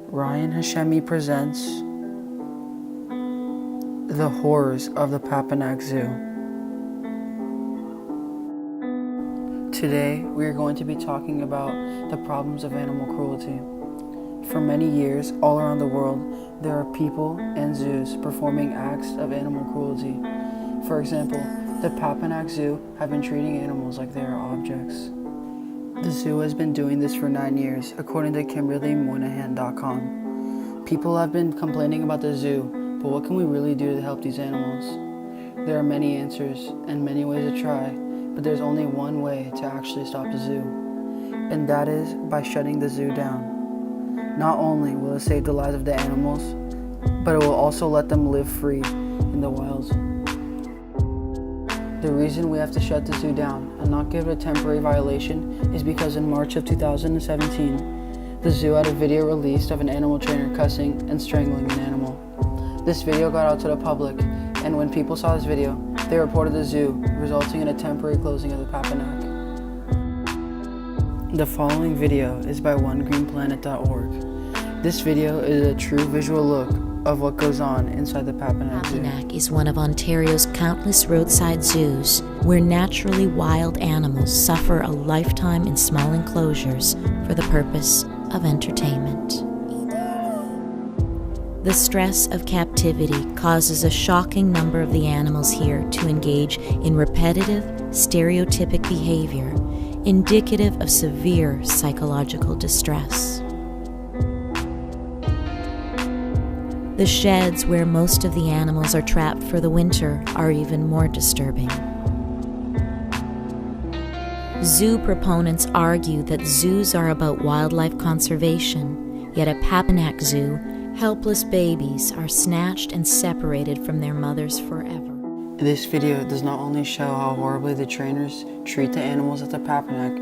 Ryan Hashemi presents The Horrors of the Papanak Zoo. Today, we are going to be talking about the problems of animal cruelty. For many years, all around the world, there are people and zoos performing acts of animal cruelty. For example, the Papanak Zoo have been treating animals like they are objects. The zoo has been doing this for 9 years, according to KimberlyMoynihan.com. People have been complaining about the zoo, but what can we really do to help these animals? There are many answers and many ways to try, but there's only one way to actually stop the zoo, and that is by shutting the zoo down. Not only will it save the lives of the animals, but it will also let them live free in the wild. The reason we have to shut the zoo down and not give it a temporary violation is because in March of 2017, the zoo had a video released of an animal trainer cussing and strangling an animal. This video got out to the public, and when people saw this video, they reported the zoo, resulting in a temporary closing of the Papanak. The following video is by OneGreenPlanet.org. This video is a true visual look of what goes on inside the Papanak Zoo. Papanak is one of Ontario's countless roadside zoos where naturally wild animals suffer a lifetime in small enclosures for the purpose of entertainment. The stress of captivity causes a shocking number of the animals here to engage in repetitive, stereotypic behavior, indicative of severe psychological distress. The sheds where most of the animals are trapped for the winter are even more disturbing. Zoo proponents argue that zoos are about wildlife conservation, yet at Papanak Zoo, helpless babies are snatched and separated from their mothers forever. This video does not only show how horribly the trainers treat the animals at the Papanak,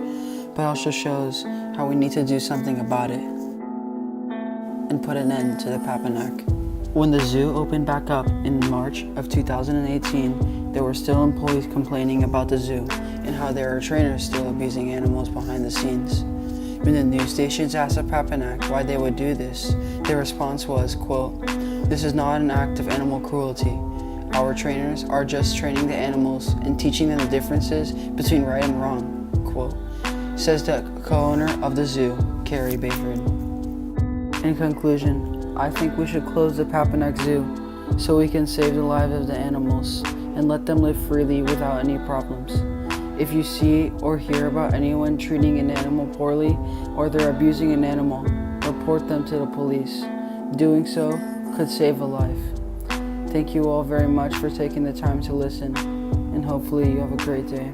but also shows how we need to do something about it and put an end to the Papanak. When the zoo opened back up in March of 2018, there were still employees complaining about the zoo and how there are trainers still abusing animals behind the scenes. When the news stations asked the Papanak why they would do this, their response was, quote, "This is not an act of animal cruelty. Our trainers are just training the animals and teaching them the differences between right and wrong," quote, says the co-owner of the zoo, Carrie Bayford. In conclusion, I think we should close the Papanak Zoo so we can save the lives of the animals and let them live freely without any problems. If you see or hear about anyone treating an animal poorly or they're abusing an animal, report them to the police. Doing so could save a life. Thank you all very much for taking the time to listen, and hopefully you have a great day.